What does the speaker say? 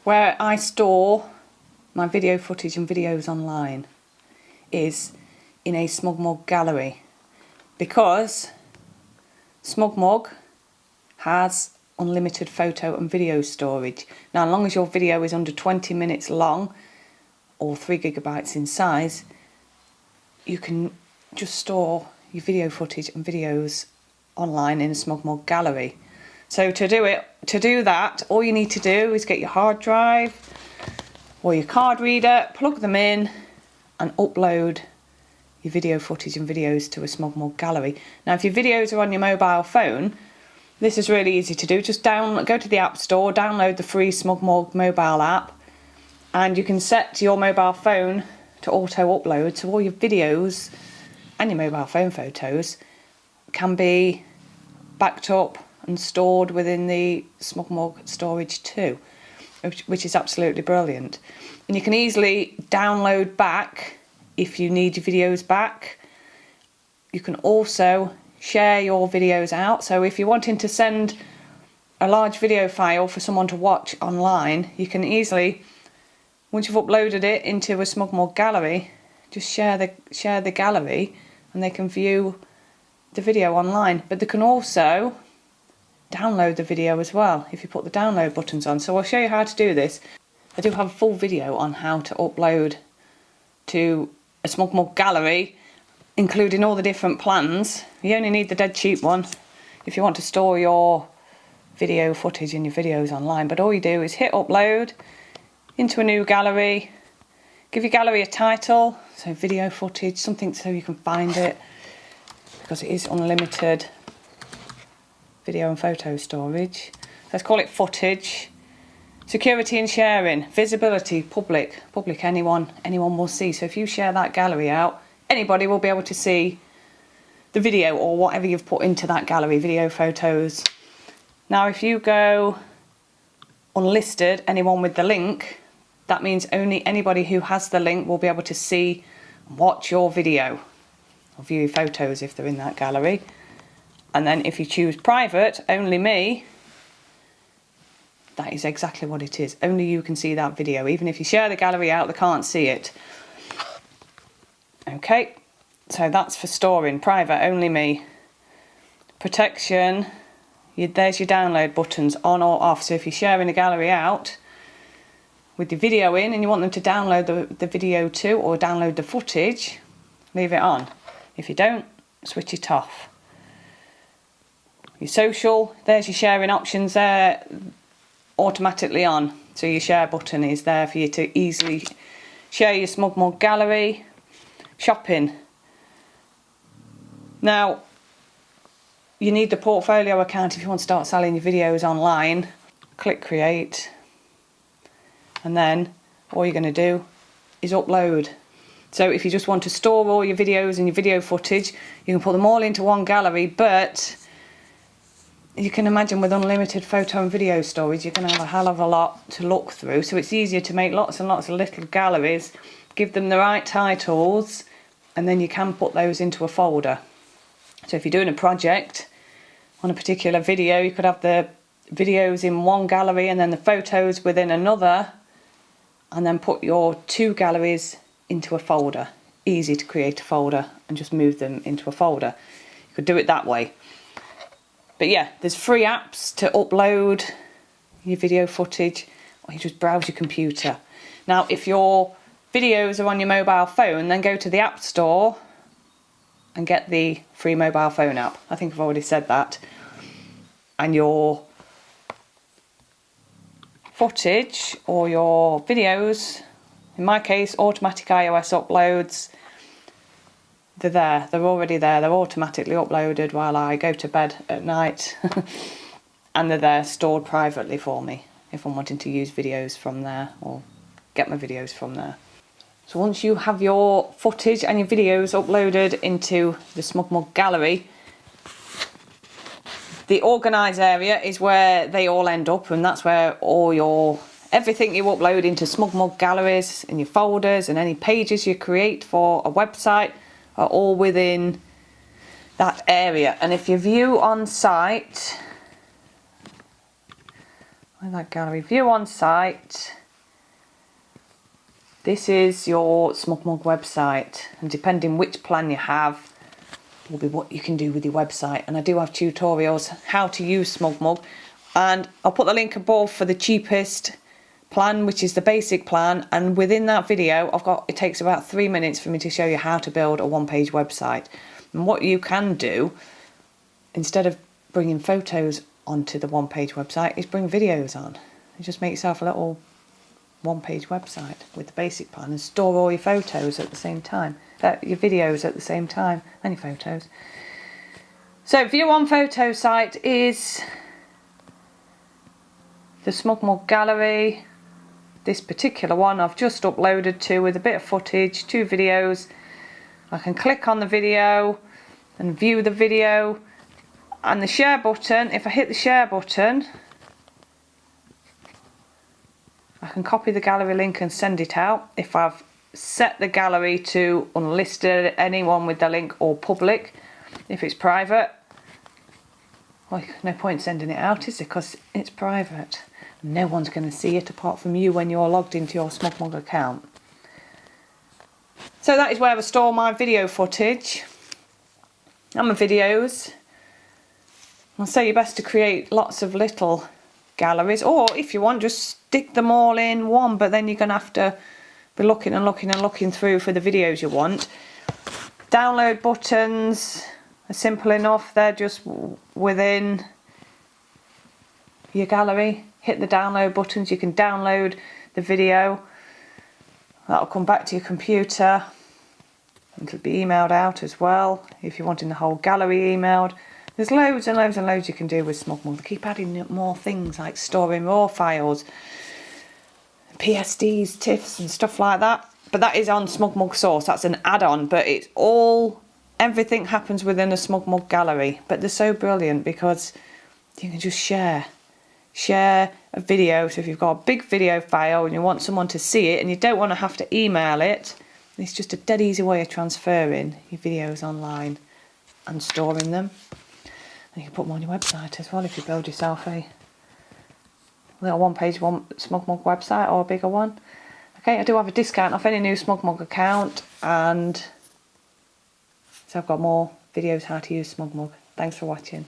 Where I store my video footage and videos online is in a SmugMug gallery, because SmugMug has unlimited photo and video storage. Now, as long as your video is under 20 minutes long or 3 gigabytes in size, you can just store your video footage and videos online in a SmugMug gallery. So to do that, all you need to do is get your hard drive or your card reader, plug them in and upload your video footage and videos to a SmugMug gallery. Now, if your videos are on your mobile phone, this is really easy to do. Just go to the App Store, download the free SmugMug mobile app, and you can set your mobile phone to auto-upload, so all your videos and your mobile phone photos can be backed up and stored within the SmugMug storage too, which is absolutely brilliant. And you can easily download back if you need your videos back. You can also share your videos out, so if you're wanting to send a large video file for someone to watch online, you can easily, once you've uploaded it into a SmugMug gallery, just share the gallery and they can view the video online. But they can also download the video as well if you put the download buttons on. So I'll show you how to do this. I do have a full video on how to upload to a SmugMug gallery, including all the different plans. You only need the dead cheap one if you want to store your video footage and your videos online. But all you do is hit upload into a new gallery, give your gallery a title, so video footage, something so you can find it, because it is unlimited video and photo storage. Let's call it footage. Security and sharing, visibility, public, anyone will see. So if you share that gallery out, anybody will be able to see the video or whatever you've put into that gallery, video, photos. Now, if you go unlisted, anyone with the link, that means only anybody who has the link will be able to see and watch your video or view your photos if they're in that gallery. And then if you choose private, only me, that is exactly what it is. Only you can see that video. Even if you share the gallery out, they can't see it. Okay, so that's for storing. Private, only me. Protection, there's your download buttons, on or off. So if you're sharing a gallery out with your video in and you want them to download the video too, or download the footage, leave it on. If you don't, switch it off. Your social, there's your sharing options there, automatically on. So your share button is there for you to easily share your SmugMug gallery. Shopping. Now, you need the portfolio account if you want to start selling your videos online. Click create, and then all you're going to do is upload. So if you just want to store all your videos and your video footage, you can put them all into one gallery, but you can imagine with unlimited photo and video storage, you're going to have a hell of a lot to look through. So it's easier to make lots and lots of little galleries, give them the right titles, and then you can put those into a folder. So if you're doing a project on a particular video, you could have the videos in one gallery and then the photos within another, and then put your 2 galleries into a folder. Easy to create a folder and just move them into a folder. You could do it that way. But yeah, there's free apps to upload your video footage, or you just browse your computer. Now, if your videos are on your mobile phone, then go to the App Store and get the free mobile phone app. I think I've already said that. And your footage or your videos, in my case, automatic iOS uploads, they're there, they're already there, they're automatically uploaded while I go to bed at night. And they're there stored privately for me if I'm wanting to use videos from there or get my videos from there. So once you have your footage and your videos uploaded into the SmugMug gallery, the organise area is where they all end up, and that's where all everything you upload into SmugMug galleries and your folders and any pages you create for a website are all within that area. And if you view on site, Find that gallery. View on site. This is your SmugMug website, and depending which plan you have will be what you can do with your website. And I do have tutorials how to use SmugMug, and I'll put the link above for the cheapest plan, which is the basic plan, and within that video it takes about 3 minutes for me to show you how to build a one-page website. And what you can do, instead of bringing photos onto the one-page website, is bring videos on. You just make yourself a little one-page website with the basic plan and store all your photos at the same time, your videos at the same time, and your photos. So view on photo site is the SmugMug gallery. This particular one I've just uploaded to with a bit of footage, 2 videos. I can click on the video and view the video, and the share button, if I hit the share button, I can copy the gallery link and send it out. If I've set the gallery to unlisted, anyone with the link, or public, if it's private, well, no point sending it out, is there? Because it's private. No one's going to see it apart from you when you're logged into your SmugMug account. So that is where I store my video footage and my videos. I'll say your best to create lots of little galleries, or if you want, just stick them all in one, but then you're going to have to be looking and looking and looking through for the videos you want. Download buttons are simple enough. They're just within your gallery. Hit the download buttons, you can download the video. That'll come back to your computer. It'll be emailed out as well if you're wanting the whole gallery emailed. There's loads and loads and loads you can do with SmugMug. They keep adding more things, like storing raw files, PSDs, TIFFs and stuff like that. But that is on SmugMug Source. That's an add-on, but it's everything happens within a SmugMug gallery. But they're so brilliant because you can just share a video. So if you've got a big video file and you want someone to see it and you don't want to have to email it, it's just a dead easy way of transferring your videos online and storing them. And you can put them on your website as well if you build yourself a little one-page SmugMug website or a bigger one. Okay, I do have a discount off any new SmugMug account, and so I've got more videos how to use SmugMug. Thanks for watching.